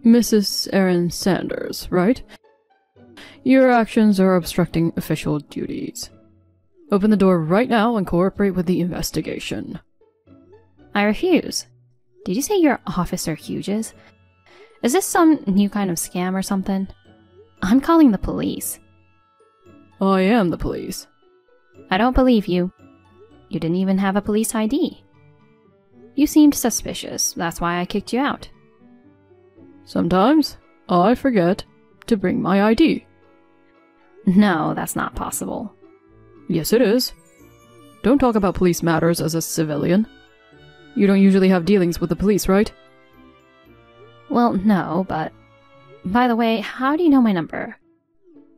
Mrs. Erin Sanders, right? Your actions are obstructing official duties. Open the door right now and cooperate with the investigation. I refuse. Did you say you're Officer Hughes? Is this some new kind of scam or something? I'm calling the police. I am the police. I don't believe you. You didn't even have a police ID. You seemed suspicious, that's why I kicked you out. Sometimes I forget to bring my ID. No, that's not possible. Yes, it is. Don't talk about police matters as a civilian. You don't usually have dealings with the police, right? Well, no, but... By the way, how do you know my number?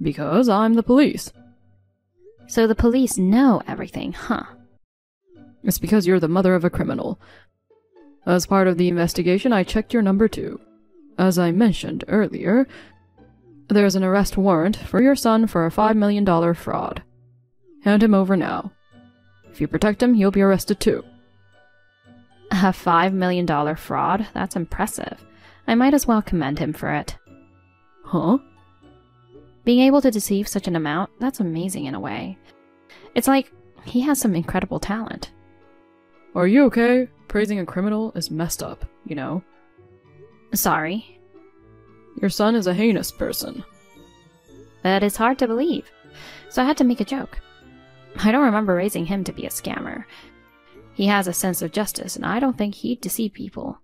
Because I'm the police. So the police know everything, huh? It's because you're the mother of a criminal. As part of the investigation, I checked your number too. As I mentioned earlier, there's an arrest warrant for your son for a $5 million fraud. Hand him over now. If you protect him, he'll be arrested too. A $5 million fraud? That's impressive. I might as well commend him for it. Huh? Being able to deceive such an amount, that's amazing in a way. It's like he has some incredible talent. Are you okay? Praising a criminal is messed up, you know? Sorry. Your son is a heinous person. But it's hard to believe, so I had to make a joke. I don't remember raising him to be a scammer. He has a sense of justice, and I don't think he'd deceive people.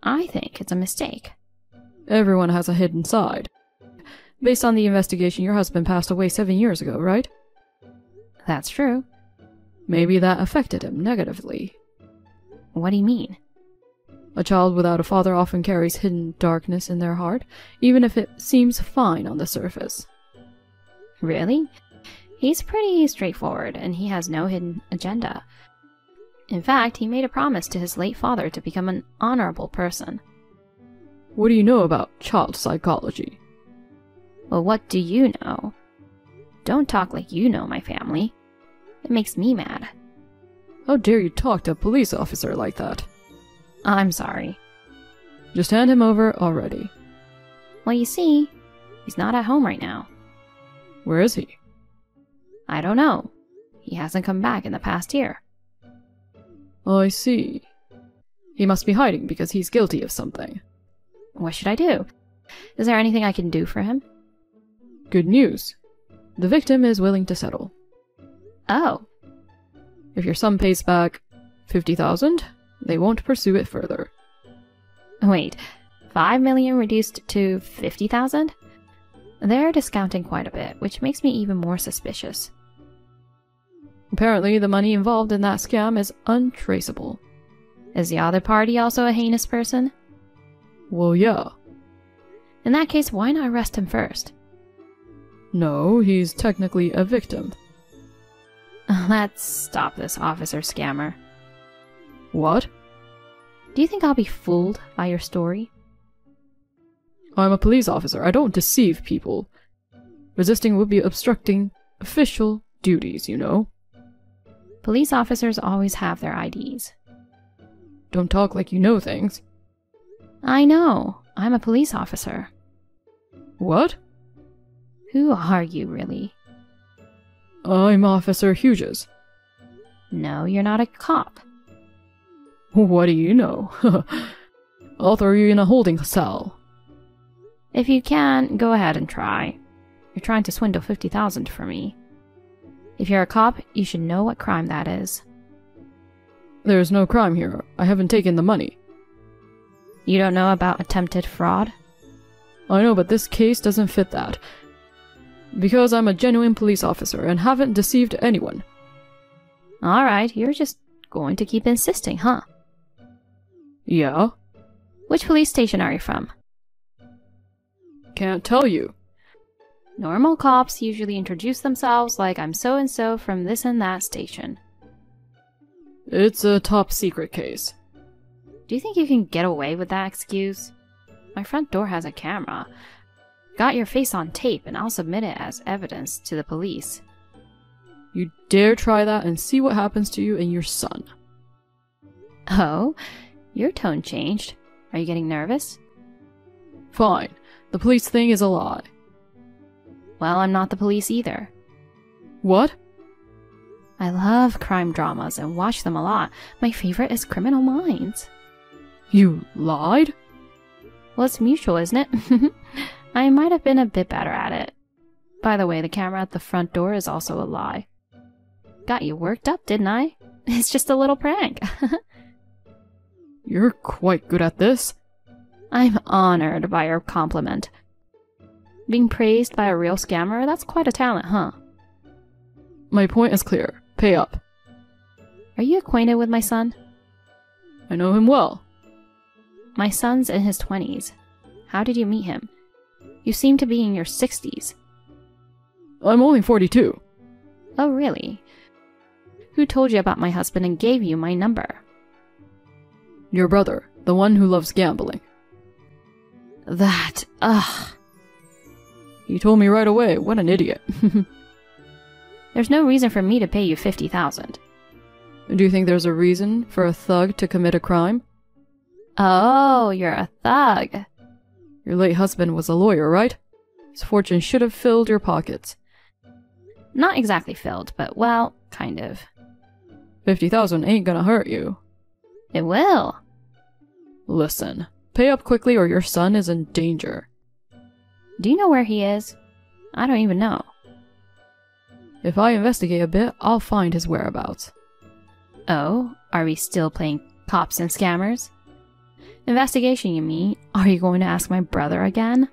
I think it's a mistake. Everyone has a hidden side. Based on the investigation, your husband passed away 7 years ago, right? That's true. Maybe that affected him negatively. What do you mean? A child without a father often carries hidden darkness in their heart, even if it seems fine on the surface. Really? He's pretty straightforward, and he has no hidden agenda. In fact, he made a promise to his late father to become an honorable person. What do you know about child psychology? Well, what do you know? Don't talk like you know my family. It makes me mad. How dare you talk to a police officer like that? I'm sorry. Just hand him over already. Well, you see, he's not at home right now. Where is he? I don't know. He hasn't come back in the past year. I see. He must be hiding because he's guilty of something. What should I do? Is there anything I can do for him? Good news. The victim is willing to settle. Oh. If your son pays back $50,000, they won't pursue it further. Wait, $5 million reduced to $50,000? They're discounting quite a bit, which makes me even more suspicious. Apparently, the money involved in that scam is untraceable. Is the other party also a heinous person? Well, yeah. In that case, why not arrest him first? No, he's technically a victim. Let's stop this officer scammer. What? Do you think I'll be fooled by your story? I'm a police officer. I don't deceive people. Resisting would be obstructing official duties, you know? Police officers always have their IDs. Don't talk like you know things. I know. I'm a police officer. What? Who are you, really? I'm Officer Hughes. No, you're not a cop. What do you know? I'll throw you in a holding cell. If you can, go ahead and try. You're trying to swindle $50,000 from me. If you're a cop, you should know what crime that is. There's no crime here. I haven't taken the money. You don't know about attempted fraud? I know, but this case doesn't fit that. Because I'm a genuine police officer and haven't deceived anyone. Alright, you're just going to keep insisting, huh? Yeah? Which police station are you from? Can't tell you. Normal cops usually introduce themselves like I'm so-and-so from this and that station. It's a top secret case. Do you think you can get away with that excuse? My front door has a camera. Got your face on tape and I'll submit it as evidence to the police. You dare try that and see what happens to you and your son. Oh? Your tone changed. Are you getting nervous? Fine. The police thing is a lie. Well, I'm not the police either. What? I love crime dramas and watch them a lot. My favorite is Criminal Minds. You lied? Well, it's mutual, isn't it? I might have been a bit better at it. By the way, the camera at the front door is also a lie. Got you worked up, didn't I? It's just a little prank. You're quite good at this. I'm honored by your compliment. Being praised by a real scammer, that's quite a talent, huh? My point is clear. Pay up. Are you acquainted with my son? I know him well. My son's in his 20s. How did you meet him? You seem to be in your 60s. I'm only 42. Oh, really? Who told you about my husband and gave you my number? Your brother, the one who loves gambling. Ugh. He told me right away. What an idiot. There's no reason for me to pay you $50,000. Do you think there's a reason for a thug to commit a crime? Oh, you're a thug. Your late husband was a lawyer, right? His fortune should have filled your pockets. Not exactly filled, but well, kind of. 50,000 ain't gonna hurt you. It will. Listen, pay up quickly or your son is in danger. Do you know where he is? I don't even know. If I investigate a bit, I'll find his whereabouts. Oh, are we still playing cops and scammers? Investigation, you mean? Are you going to ask my brother again?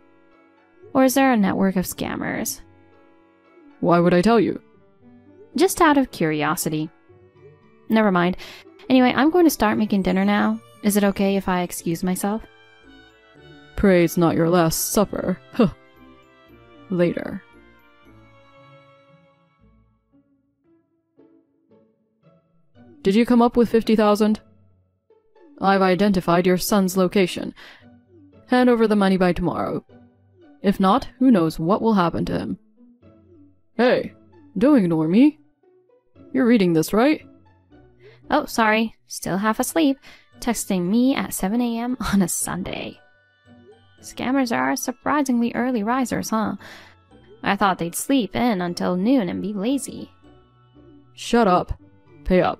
Or is there a network of scammers? Why would I tell you? Just out of curiosity. Never mind. Anyway, I'm going to start making dinner now. Is it okay if I excuse myself? Pray it's not your last supper. Huh. Later. Did you come up with 50,000? I've identified your son's location. Hand over the money by tomorrow. If not, who knows what will happen to him. Hey, don't ignore me. You're reading this, right? Oh, sorry. Still half asleep. Texting me at 7 a.m. on a Sunday. Scammers are surprisingly early risers, huh? I thought they'd sleep in until noon and be lazy. Shut up. Pay up.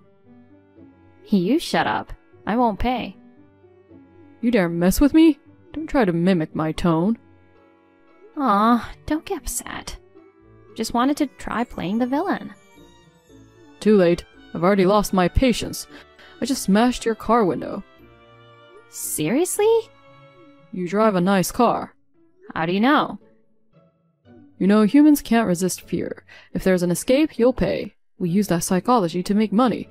You shut up. I won't pay. You dare mess with me? Don't try to mimic my tone. Aw, don't get upset. Just wanted to try playing the villain. Too late. I've already lost my patience. I just smashed your car window. Seriously? You drive a nice car. How do you know? You know, humans can't resist fear. If there's an escape, you'll pay. We use that psychology to make money.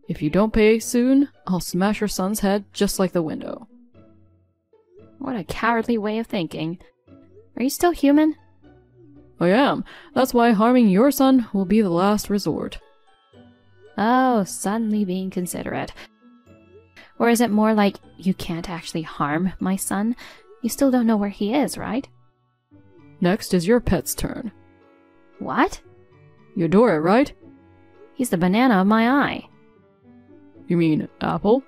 If you don't pay soon, I'll smash your son's head just like the window. What a cowardly way of thinking. Are you still human? I am. That's why harming your son will be the last resort. Oh, suddenly being considerate. Or is it more like you can't actually harm my son? You still don't know where he is, right? Next is your pet's turn. What? You adore it, right? He's the banana of my eye. You mean Apple?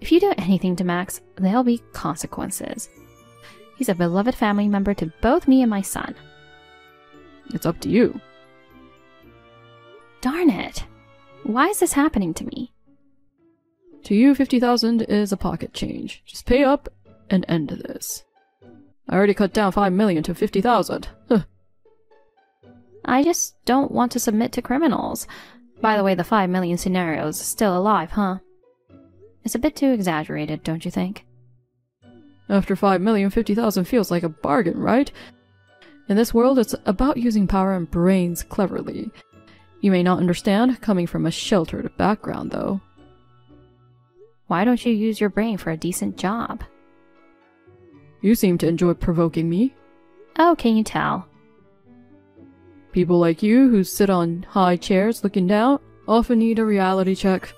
If you do anything to Max, there'll be consequences. He's a beloved family member to both me and my son. It's up to you. Darn it. Why is this happening to me? To you, 50,000 is a pocket change. Just pay up and end this. I already cut down 5 million to 50,000. I just don't want to submit to criminals. By the way, the 5 million scenario is still alive, huh? It's a bit too exaggerated, don't you think? After 5 million, 50,000 feels like a bargain, right? In this world, it's about using power and brains cleverly. You may not understand, coming from a sheltered background, though. Why don't you use your brain for a decent job? You seem to enjoy provoking me. Oh, can you tell? People like you, who sit on high chairs looking down, often need a reality check.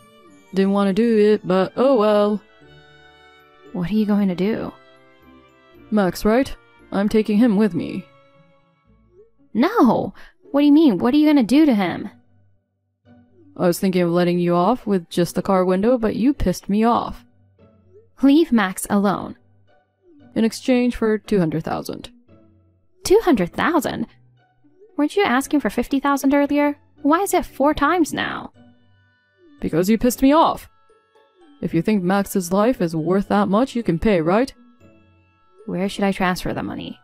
Didn't want to do it, but oh well. What are you going to do? Max, right? I'm taking him with me. No! What do you mean? What are you going to do to him? I was thinking of letting you off with just the car window, but you pissed me off. Leave Max alone. in exchange for 200,000. 200,000? Weren't you asking for 50,000 earlier? Why is it 4 times now? Because you pissed me off. If you think Max's life is worth that much, you can pay, right? Where should I transfer the money?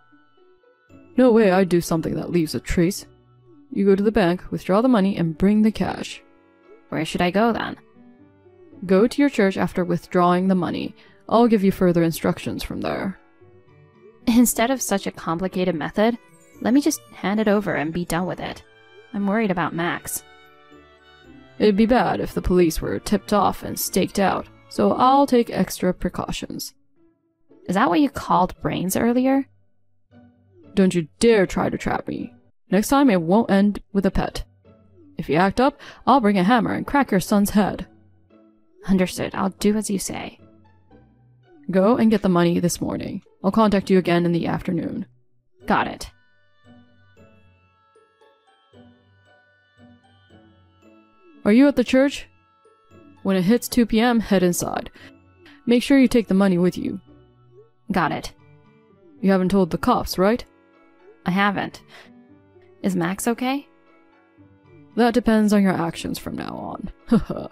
No way I'd do something that leaves a trace. You go to the bank, withdraw the money, and bring the cash. Where should I go then? Go to your church after withdrawing the money. I'll give you further instructions from there. Instead of such a complicated method, let me just hand it over and be done with it. I'm worried about Max. It'd be bad if the police were tipped off and staked out, so I'll take extra precautions. Is that what you called brains earlier? Don't you dare try to trap me. Next time it won't end with a pet. If you act up, I'll bring a hammer and crack your son's head. Understood. I'll do as you say. Go and get the money this morning. I'll contact you again in the afternoon. Got it. Are you at the church? When it hits 2 p.m., head inside. Make sure you take the money with you. Got it. You haven't told the cops, right? I haven't. Is Max okay? That depends on your actions from now on. Haha.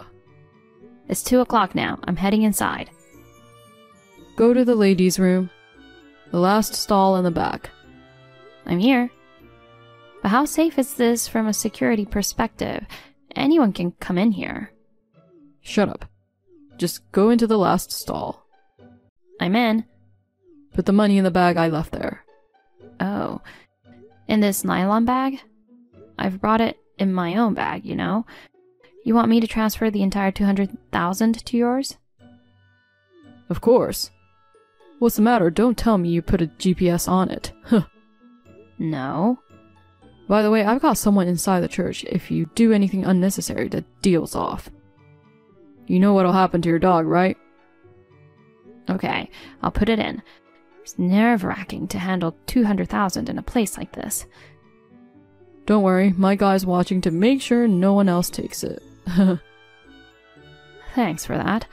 It's 2 o'clock now. I'm heading inside. Go to the ladies' room. The last stall in the back. I'm here. But how safe is this from a security perspective? Anyone can come in here. Shut up. Just go into the last stall. I'm in. Put the money in the bag I left there. Oh. In this nylon bag? I've brought it in my own bag, you know. You want me to transfer the entire 200,000 to yours? Of course. What's the matter? Don't tell me you put a GPS on it. Huh. No. By the way, I've got someone inside the church. If you do anything unnecessary, the deal's off. You know what'll happen to your dog, right? Okay, I'll put it in. It's nerve-wracking to handle 200,000 in a place like this. Don't worry, my guy's watching to make sure no one else takes it. Thanks for that.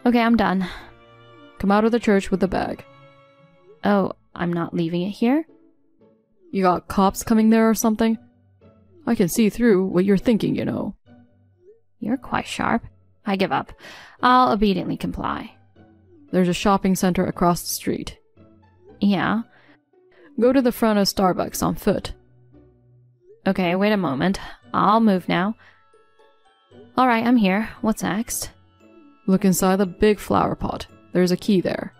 Okay, I'm done. Come out of the church with the bag. Oh, I'm not leaving it here? You got cops coming there or something? I can see through what you're thinking, you know. You're quite sharp. I give up. I'll obediently comply. There's a shopping center across the street. Yeah? Go to the front of Starbucks on foot. Okay, wait a moment. I'll move now. Alright, I'm here. What's next? Look inside the big flower pot. There's a key there.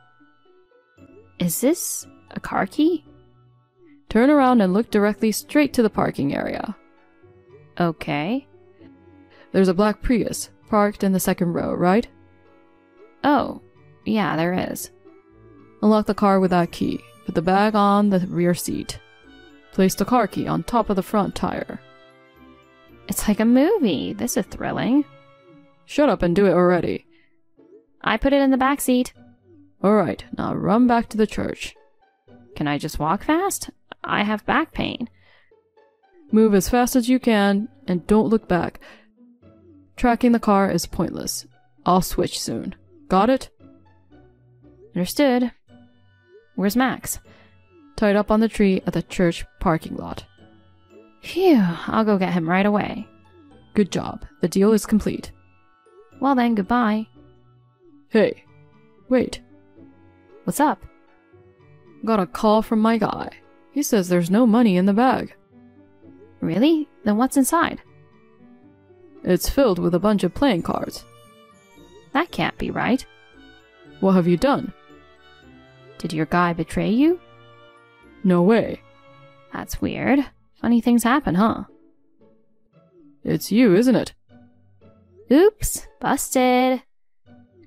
Is this a car key? Turn around and look directly straight to the parking area. Okay. There's a black Prius parked in the second row, right? Oh, yeah, there is. Unlock the car with that key. Put the bag on the rear seat. Place the car key on top of the front tire. It's like a movie. This is thrilling. Shut up and do it already. I put it in the back seat. Alright, now run back to the church. Can I just walk fast? I have back pain. Move as fast as you can, and don't look back. Tracking the car is pointless. I'll switch soon. Got it? Understood. Where's Max? Tied up on the tree at the church parking lot. Phew, I'll go get him right away. Good job. The deal is complete. Well then, goodbye. Hey, wait. What's up? Got a call from my guy. He says there's no money in the bag. Really? Then what's inside? It's filled with a bunch of playing cards. That can't be right. What have you done? Did your guy betray you? No way. That's weird. Funny things happen, huh? It's you, isn't it? Oops, busted.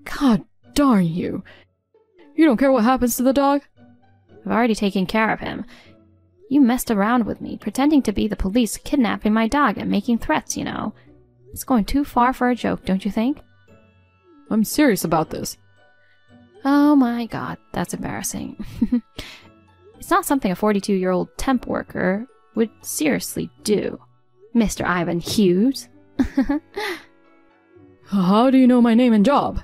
God darn you. You don't care what happens to the dog? I've already taken care of him. You messed around with me, pretending to be the police, kidnapping my dog and making threats, you know. It's going too far for a joke, don't you think? I'm serious about this. Oh my god, that's embarrassing. It's not something a 42-year-old temp worker would seriously do. Mr. Ivan Hughes. How do you know my name and job?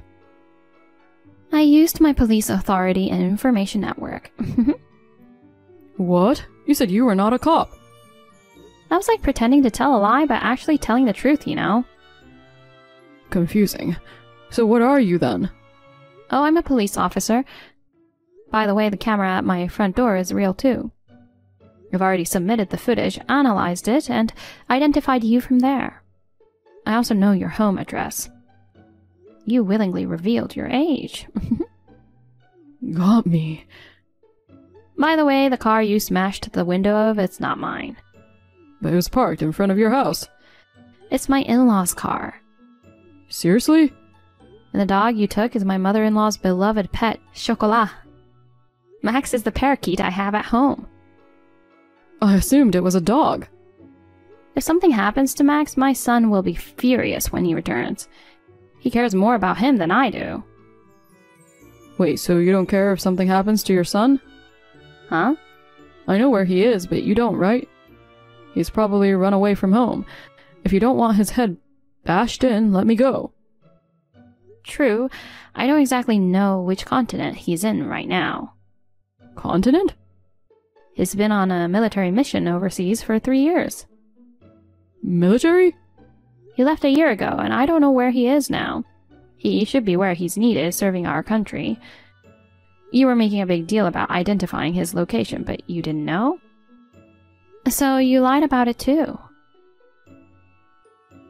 I used my police authority and information network. What? You said you were not a cop. That was like pretending to tell a lie, but actually telling the truth, you know? Confusing. So what are you then? Oh, I'm a police officer. By the way, the camera at my front door is real too. I've already submitted the footage, analyzed it, and identified you from there. I also know your home address. You willingly revealed your age. Got me. By the way, the car you smashed the window of, it's not mine. But it was parked in front of your house. It's my in-laws' car. Seriously? And the dog you took is my mother-in-law's beloved pet, Chocolat. Max is the parakeet I have at home. I assumed it was a dog. If something happens to Max, my son will be furious when he returns. He cares more about him than I do. Wait, so you don't care if something happens to your son? Huh? I know where he is, but you don't, right? He's probably run away from home. If you don't want his head bashed in, let me go. True. I don't exactly know which continent he's in right now. Continent? He's been on a military mission overseas for 3 years. Military? He left a year ago, and I don't know where he is now. He should be where he's needed, serving our country. You were making a big deal about identifying his location, but you didn't know? So you lied about it too.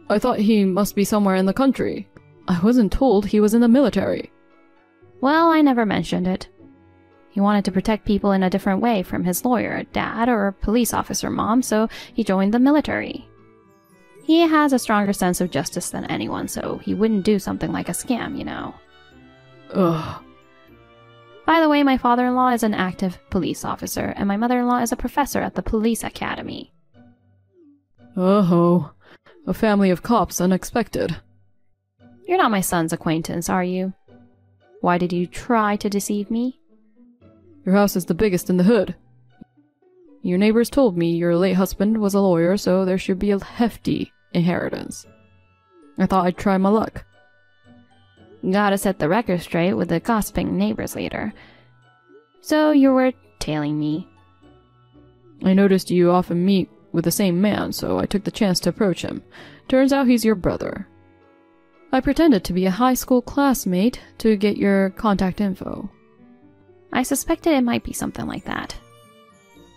I thought he must be somewhere in the country. I wasn't told he was in the military. Well, I never mentioned it. He wanted to protect people in a different way from his lawyer, dad, or police officer mom, so he joined the military. He has a stronger sense of justice than anyone, so he wouldn't do something like a scam, you know. Ugh. By the way, my father-in-law is an active police officer, and my mother-in-law is a professor at the police academy. Oh, a family of cops unexpected. You're not my son's acquaintance, are you? Why did you try to deceive me? Your house is the biggest in the hood. Your neighbors told me your late husband was a lawyer, so there should be a hefty inheritance. I thought I'd try my luck. Gotta set the record straight with the gossiping neighbors later. So you were tailing me. I noticed you often meet with the same man, so I took the chance to approach him. Turns out he's your brother. I pretended to be a high school classmate to get your contact info. I suspected it might be something like that.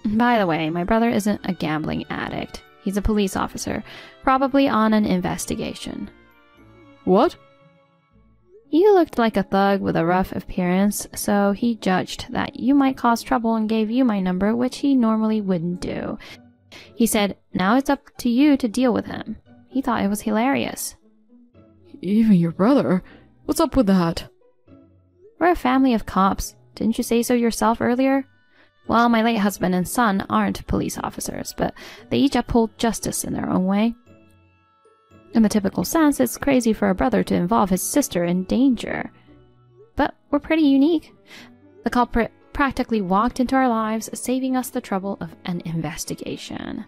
By the way, my brother isn't a gambling addict. He's a police officer, probably on an investigation. What? You looked like a thug with a rough appearance, so he judged that you might cause trouble and gave you my number, which he normally wouldn't do. He said, now it's up to you to deal with him. He thought it was hilarious. Even your brother? What's up with that? We're a family of cops. Didn't you say so yourself earlier? Well, my late husband and son aren't police officers, but they each uphold justice in their own way. In the typical sense, it's crazy for a brother to involve his sister in danger. But we're pretty unique. The culprit practically walked into our lives, saving us the trouble of an investigation.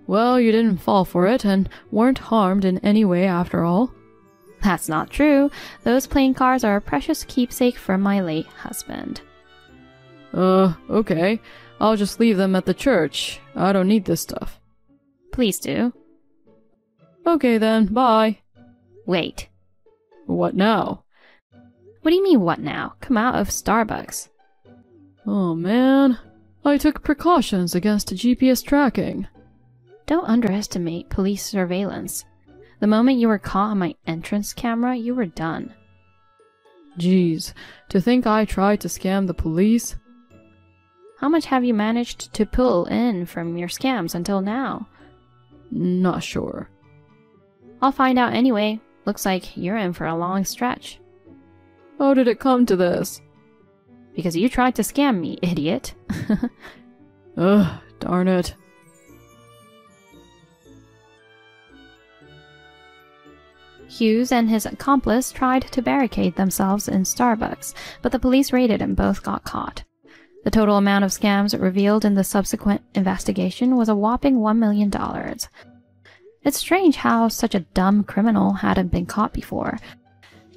Well, you didn't fall for it, and weren't harmed in any way after all. That's not true. Those playing cards are a precious keepsake from my late husband. Okay. I'll just leave them at the church. I don't need this stuff. Please do. Okay then, bye. Wait. What now? What do you mean, what now? Come out of Starbucks. Oh man. I took precautions against GPS tracking. Don't underestimate police surveillance. The moment you were caught on my entrance camera, you were done. Jeez, to think I tried to scam the police? How much have you managed to pull in from your scams until now? Not sure. I'll find out anyway. Looks like you're in for a long stretch. How did it come to this? Because you tried to scam me, idiot. Ugh, darn it. Hughes and his accomplice tried to barricade themselves in Starbucks, but the police raided and both got caught. The total amount of scams revealed in the subsequent investigation was a whopping $1 million. It's strange how such a dumb criminal hadn't been caught before.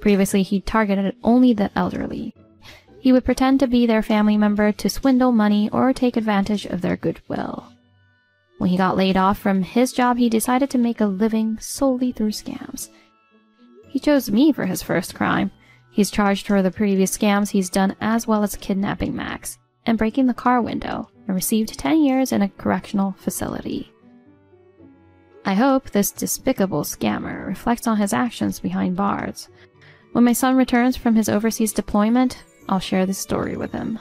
Previously, he targeted only the elderly. He would pretend to be their family member to swindle money or take advantage of their goodwill. When he got laid off from his job, he decided to make a living solely through scams. He chose me for his first crime. He's charged for the previous scams he's done, as well as kidnapping Max and breaking the car window, and received 10 years in a correctional facility. I hope this despicable scammer reflects on his actions behind bars. When my son returns from his overseas deployment, I'll share this story with him.